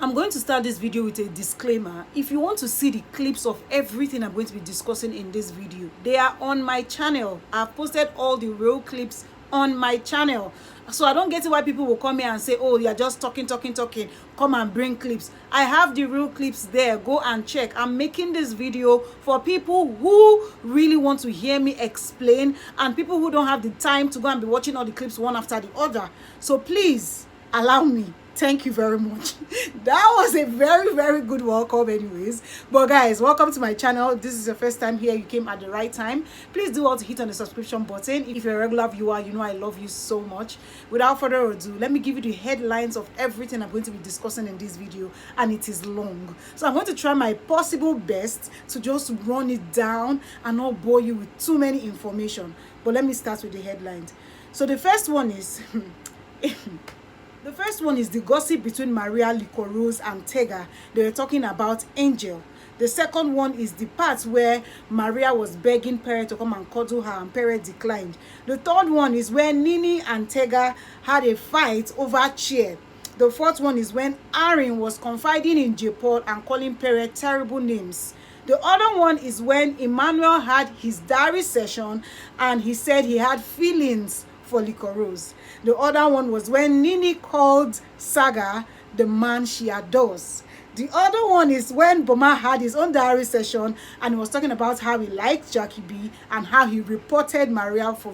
I'm going to start this video with a disclaimer. If you want to see the clips of everything I'm going to be discussing in this video, they are on my channel. I've posted all the real clips on my channel. So I don't get it why people will come here and say, oh, you're just talking. Come and bring clips. I have the real clips there. Go and check. I'm making this video for people who really want to hear me explain and people who don't have the time to go and be watching all the clips one after the other. So please allow me. Thank you very much. That was a very good welcome anyways. But guys, welcome to my channel. This is your first time here. You came at the right time. Please do also hit on the subscription button. If you're a regular viewer, you know I love you so much. Without further ado, let me give you the headlines of everything I'm going to be discussing in this video, and it is long. So I'm going to try my possible best to just run it down and not bore you with too many information. But let me start with the headlines. So the first one is the first one is the gossip between Maria Liquorose and Tega. They were talking about Angel. The second one is the part where Maria was begging Pere to come and cuddle her and Pere declined. The third one is where Nini and Tega had a fight over chair. The fourth one is when Aaron was confiding in J. Paul and calling Pere terrible names. The other one is when Emmanuel had his diary session and he said he had feelings for Liquorose. The other one was when Nini called Saga the man she adores. The other one is when Boma had his own diary session and he was talking about how he liked Jackie B and how he reported Maria for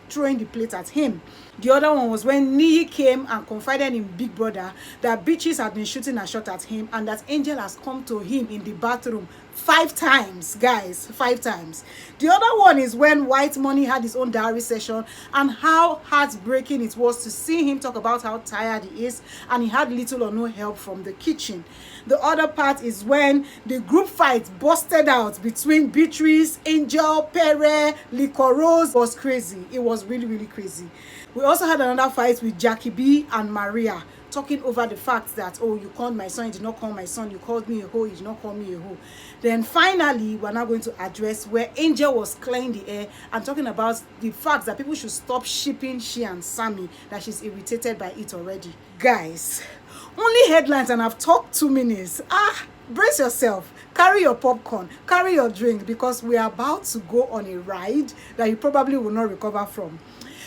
throwing the plate at him. The other one was when Niyi came and confided in Big Brother that bitches had been shooting a shot at him and that Angel has come to him in the bathroom 5 times, guys, 5 times. The other one is when White Money had his own diary session and how heartbreaking it was to see him talk about how tired he is and he had little or no help from the kitchen. The other part is when the group fight busted out between Beatrice, Angel, Pere, Liquorose. It was crazy. It was really crazy. We also had another fight with Jackie B and Maria, talking over the fact that, oh, you called my son, you did not call my son, you called me a hoe, you did not call me a hoe. Then finally, we're now going to address where Angel was clearing the air and talking about the fact that people should stop shipping she and Sammy, that she's irritated by it already. Guys, only headlines and I've talked 2 minutes. Brace yourself, carry your popcorn, carry your drink, because we are about to go on a ride that you probably will not recover from.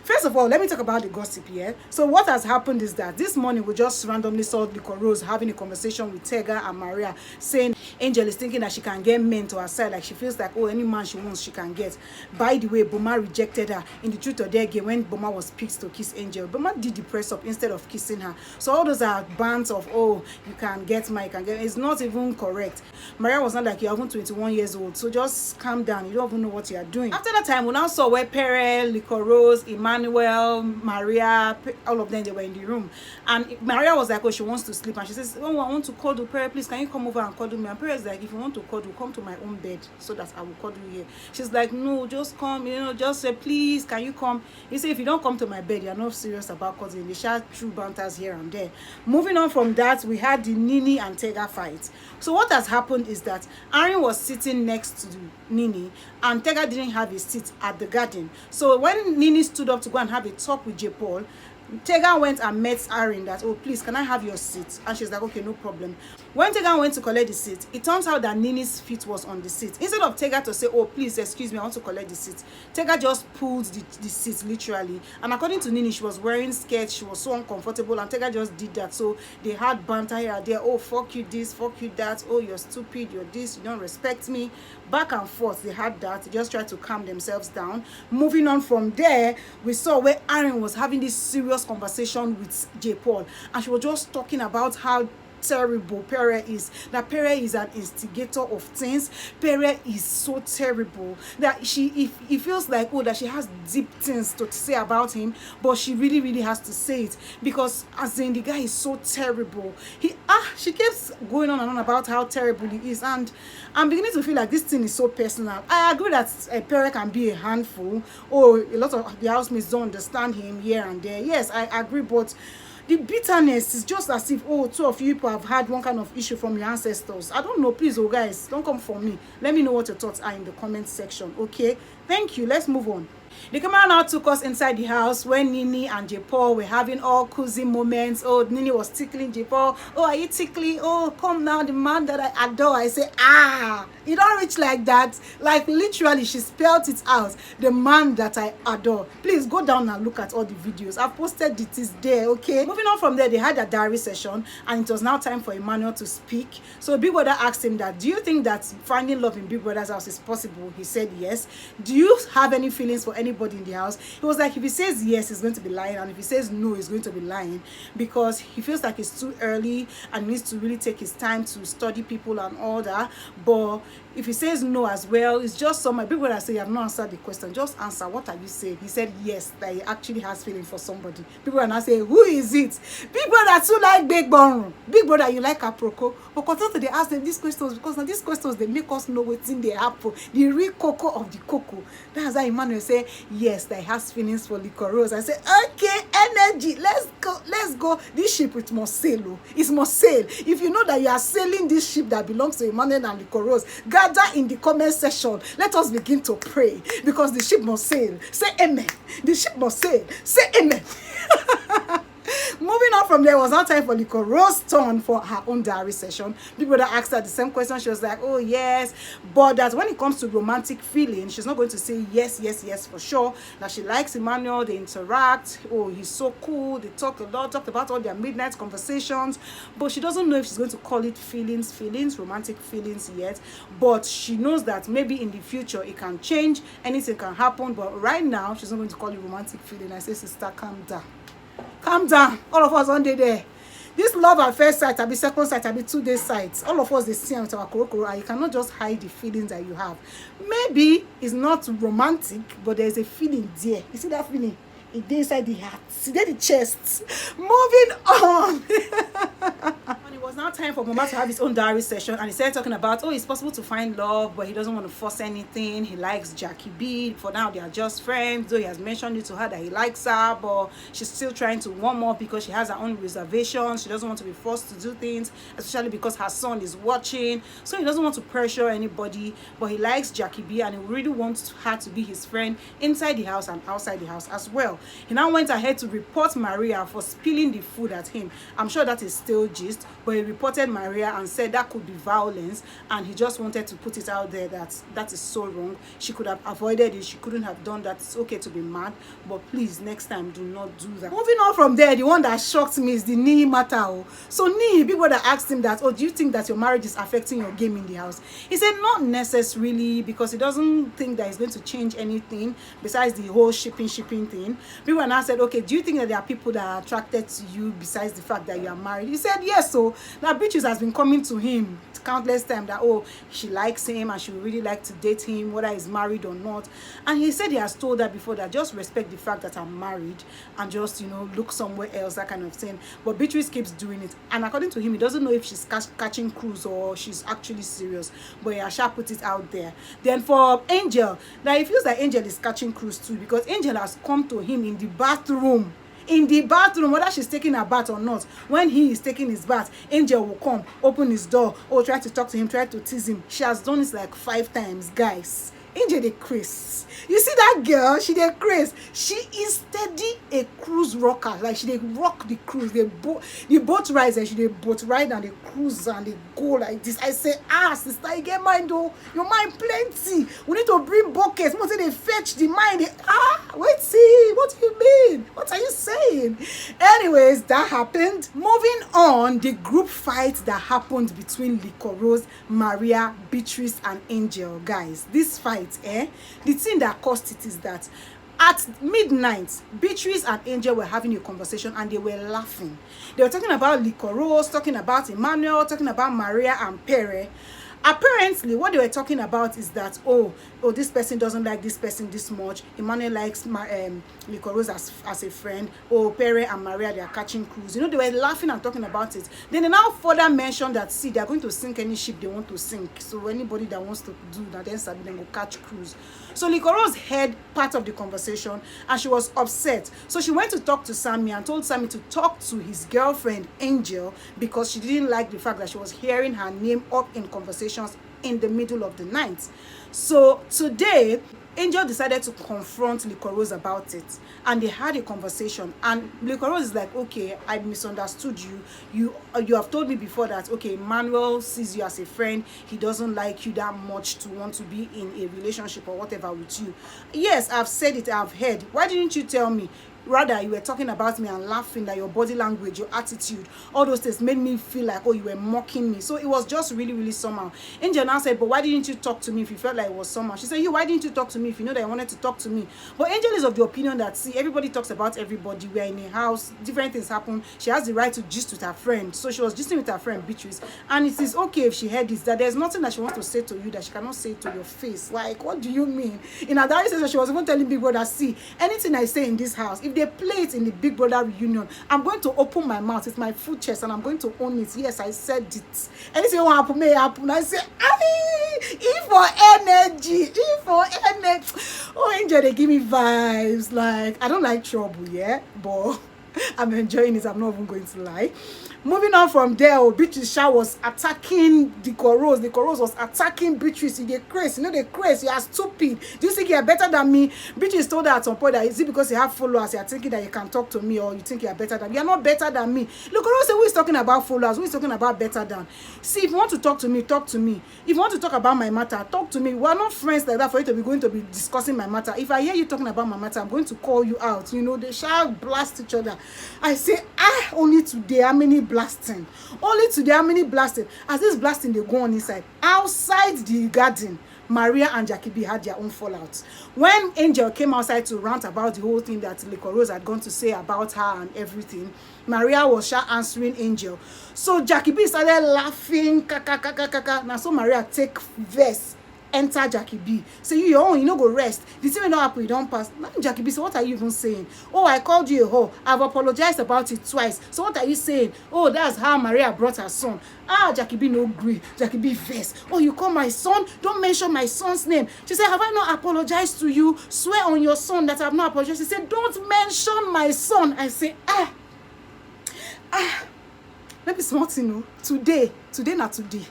First of all, let me talk about the gossip here. So what has happened is that this morning we just randomly saw Liquorose having a conversation with Tega and Maria, saying Angel is thinking that she can get men to her side, like she feels like, oh, any man she wants she can get. By the way, Boma rejected her in the Truth or Dare game when Boma was picked to kiss Angel. Boma did the press up instead of kissing her. So all those are bans of, oh, you can get my, you can get, it's not even correct. Maria was not like, you're even 21 years old, so just calm down, you don't even know what you are doing. After that time, we now saw where Pere, Liquorose, Emmanuel, Maria, all of them, they were in the room. And Maria was like, oh, she wants to sleep. And she says, oh, I want to cuddle. Pere, please, can you come over and cuddle me? And Pere is like, if you want to cuddle, come to my own bed so that I will cuddle you here. She's like, no, just come, just say, please, can you come? He said, if you don't come to my bed, you're not serious about cuddling. They share true banters here and there. Moving on from that, we had the Nini and Tega fight. So what has happened is that Aaron was sitting next to Nini and Tega didn't have his seat at the garden. So when Nini stood up to go and have a talk with J. Paul, Tega went and met Aaron that, oh, please, can I have your seat? And she's like, okay, no problem. When Tega went to collect the seat, it turns out that Nini's feet was on the seat. Instead of Tega to say, oh, please, excuse me, I want to collect the seat, Tega just pulled the seat, literally. And according to Nini, she was wearing skirts, she was so uncomfortable, and Tega just did that. So they had banter here and there, oh, fuck you this, fuck you that, oh, you're stupid, you're this, you don't respect me. Back and forth, they had that. They just tried to calm themselves down. Moving on from there, we saw where Aaron was having this serious conversation with J. Paul, and she was just talking about how terrible Pere is, that Pere is an instigator of things. Pere is so terrible that it feels like, oh, that she has deep things to say about him, but she really has to say it, because as in the guy is so terrible. She keeps going on and on about how terrible he is, and I'm beginning to feel like this thing is so personal. I agree that Pere can be a handful, or a lot of the housemates don't understand him here and there. Yes, I agree, but the bitterness is just as if, oh, 2 of you people have had one kind of issue from your ancestors. I don't know. Please, oh, guys, don't come for me. Let me know what your thoughts are in the comment section, okay? Thank you. Let's move on. The camera now took us inside the house when Nini and J. Paul were having all cozy moments. Oh, Nini was tickling J. Paul. Oh, are you tickling? Oh, come now, the man that I adore. I say, you don't reach like that. Like literally, she spelled it out. The man that I adore. Please go down and look at all the videos. I've posted it is there, okay? Moving on from there, they had a diary session and it was now time for Emmanuel to speak. So Big Brother asked him that, do you think that finding love in Big Brother's house is possible? He said yes. Do you have any feelings for anybody in the house? He was like, if he says yes, he's going to be lying, and if he says no, he's going to be lying, because he feels like it's too early and needs to really take his time to study people and all that. But if he says no as well, it's just some people that say you have not answered the question. Just answer, what are you saying? He said yes, that he actually has feeling for somebody. People are not saying, who is it? Big Brother too like Big Bone. Big Brother, you like Aproko. But constantly they ask them these questions, because now these questions they make us know what's in the apple, the real cocoa of the cocoa. That's why Emmanuel say yes, that he has feelings for Liquor Rose. I say, okay, energy, let's go. This ship, it must sail. Oh. It must sail. If you know that you are sailing this ship that belongs to Emmanuel and Liquor Rose, gather in the comment section. Let us begin to pray, because the ship must sail. Say amen. The ship must sail. Say amen. Moving on from there, it was now time for Liquor Rose's turn for her own diary session. People that asked her the same question, she was like, oh yes, but that when it comes to romantic feeling, she's not going to say yes for sure. That she likes Emmanuel, they interact, oh, he's so cool, they talk a lot, talked about all their midnight conversations, but she doesn't know if she's going to call it feelings, romantic feelings yet. But she knows that maybe in the future it can change, anything can happen, but right now she's not going to call it romantic feeling. I say, sister, calm down. Calm down. All of us on there. This love at first sight, I be second sight, I be 2 day sight. All of us they see with our korokoro, and you cannot just hide the feelings that you have. Maybe it's not romantic, but there's a feeling there. You see that feeling? It's inside the heart. See there the chest. Moving on. And it was now time for Mama to have his own diary session, and he started talking about, oh, it's possible to find love, but he doesn't want to force anything. He likes Jackie B. For now, they are just friends, though he has mentioned it to her that he likes her, but she's still trying to warm up because she has her own reservations. She doesn't want to be forced to do things, especially because her son is watching. So he doesn't want to pressure anybody, but he likes Jackie B, and he really wants her to be his friend inside the house and outside the house as well. He now went ahead to report Maria for spilling the food at him. I'm sure that is still gist, but he reported Maria and said that could be violence, and he just wanted to put it out there that that is so wrong. She could have avoided it. She couldn't have done that. It's okay to be mad, but please next time do not do that. Moving on from there, the one that shocked me is the Nii matter. So Nii, Big Brother asked him that, oh, do you think that your marriage is affecting your game in the house? He said not necessarily, because he doesn't think that it's going to change anything besides the whole shipping thing. Big Brother now said, okay, do you think that there are people that are attracted to you besides the fact that you are married? He said yes. So now Beatrice has been coming to him countless times that, oh, she likes him and she would really like to date him, whether he's married or not. And he said he has told her before that just respect the fact that I'm married and just, you know, look somewhere else, that kind of thing. But Beatrice keeps doing it, and according to him, he doesn't know if she's catching cruise or she's actually serious, but he shall put it out there. Then for Angel, now he feels like Angel is catching cruise too, because Angel has come to him in the bathroom, whether she's taking a bath or not. When he is taking his bath, Angel will come, open his door, or try to talk to him, try to tease him. She has done it like 5 times, guys. Angel dey craze. You see that girl, she dey craze. She is steady a cruise rocker. Like she dey rock the cruise. The boat rides, and she dey boat ride and they cruise and they go like this. I say, sister, you get mind though. Your mind plenty. We need to bring buckets. More say they fetch the mind. Wait, see, what do you mean? What are you saying? Anyways, that happened. Moving on, the group fight that happened between Liquor Rose, Maria, Beatrice, and Angel. Guys, this fight, the thing that caused it is that at midnight, Beatrice and Angel were having a conversation and they were laughing. They were talking about Liquor Rose, talking about Emmanuel, talking about Maria and Pere. Apparently, what they were talking about is that, oh, this person doesn't like this person this much. Emmanuel likes Liquor Rose as a friend. Oh, Pere and Maria, they are catching cruise. You know, they were laughing and talking about it. Then they now further mentioned that, see, they are going to sink any ship they want to sink. So anybody that wants to do that, then go catch cruise. So Liquor Rose heard part of the conversation and she was upset. So she went to talk to Sammy and told Sammy to talk to his girlfriend, Angel, because she didn't like the fact that she was hearing her name up in conversations in the middle of the night. So today, Angel decided to confront Likorose about it, and they had a conversation. And Likorose is like, okay, I misunderstood you. You have told me before that, okay, Manuel sees you as a friend. He doesn't like you that much to want to be in a relationship or whatever with you. Yes, I've said it, I've heard. Why didn't you tell me? Rather, you were talking about me and laughing, that your body language, your attitude, all those things made me feel like, oh, you were mocking me. So it was just really, really somehow. Angel now said, but why didn't you talk to me if you felt like it was somehow? She said, why didn't you talk to me if you know that I wanted to talk to me? But Angel is of the opinion that, see, everybody talks about everybody. We're in a house, different things happen. She has the right to gist with her friend. So she was gisting with her friend, Beatrice. And it is okay if she heard this, that there's nothing that she wants to say to you that she cannot say to your face. Like, what do you mean? In her diary session, she was even telling Big Brother, see, anything I say in this house, if they play it in the Big Brother reunion, I'm going to open my mouth with my full chest and I'm going to own it. Yes, I said it. Anything will happen, may happen. I say, E for energy, E for energy. Oh, Angel, they give me vibes. Like, I don't like trouble, yeah, but I'm enjoying it. I'm not even going to lie. Moving on from there, Beatrice Sha was attacking Likorose. Likorose was attacking Beatrice. You get crazy, you know the crazy. You are stupid. Do you think you are better than me? Beatrice told her at some point that, is it because you have followers you are thinking that you can talk to me, or you think you are better than me? You are not better than me. Likorose, who is talking about followers? Who is talking about better than? See, if you want to talk to me, talk to me. If you want to talk about my matter, talk to me. We are not friends like that for you to be going to be discussing my matter. If I hear you talking about my matter, I'm going to call you out. You know, they shall blast each other. I say, only today, how many blasting? Only today, how many blasting? As this blasting, they go on inside. Outside the garden, Maria and Jackie B had their own fallout. When Angel came outside to rant about the whole thing that Likorose had gone to say about her and everything, Maria was answering Angel. So Jackie B started laughing, Now so Maria take verse, enter Jackie B. Say, your own, you know, go rest. The thing will not happen, you don't pass. Now Jackie B, so what are you even saying? Oh, I called you a whore. I've apologized about it twice. So what are you saying? Oh, that's how Maria brought her son. Jackie B no agree. Jackie B verse. Oh, you call my son? Don't mention my son's name. She said, have I not apologized to you? Swear on your son that I have not apologized. She said, don't mention my son. I say, maybe something, you know, today, not today.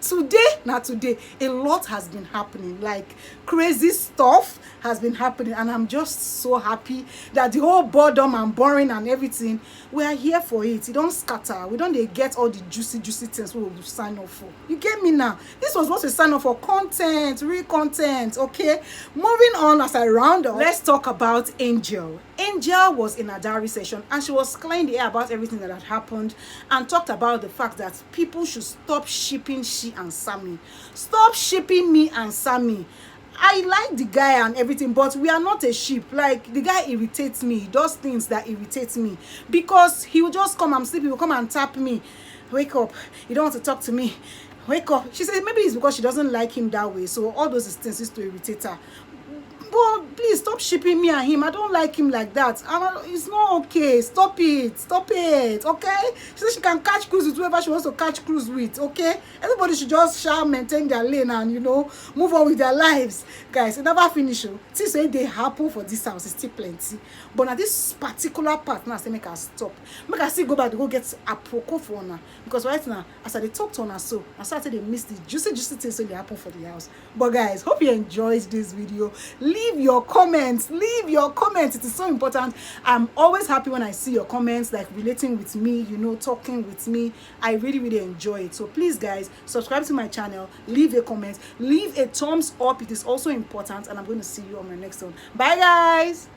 Today, a lot has been happening. Like, crazy stuff has been happening, and I'm just so happy that the whole boredom and boring and everything, we are here for it. It don't scatter. We don't get all the juicy things we will sign up for. You get me now? This was what we signed up for. Content, real content. Okay, moving on as I round up, let's talk about Angel. Angel was in a diary session and she was clearing the air about everything that had happened and talked about the fact that people should stop shipping she and Sammy. Stop shipping me and Sammy. I like the guy and everything, but we are not a ship. Like, the guy irritates me. He does things that irritates me, because he will just come, I'm sleeping, he will come and tap me. Wake up. You don't want to talk to me. Wake up. She said maybe it's because she doesn't like him that way. So all those things is to irritate her. But please stop shipping me and him. I don't like him like that. It's not okay. Stop it. Stop it. Okay? She said she can catch cruise with whoever she wants to catch cruise with. Okay? Everybody should just maintain their lane and, you know, move on with their lives. Guys, it never finish. Since they happen for this house, it's still plenty. But now this particular part, now I say make her stop. Make her still go back to go get a proko for her. Because right now, as I talk to her, so I started to miss the juicy things when they happen for the house. But guys, hope you enjoyed this video. Leave your comments. Leave your comments. It is so important. I'm always happy when I see your comments, like relating with me, you know, talking with me. I really enjoy it. So please, guys, subscribe to my channel, leave a comment, leave a thumbs up. It is also important, and I'm going to see you on my next one. Bye, guys.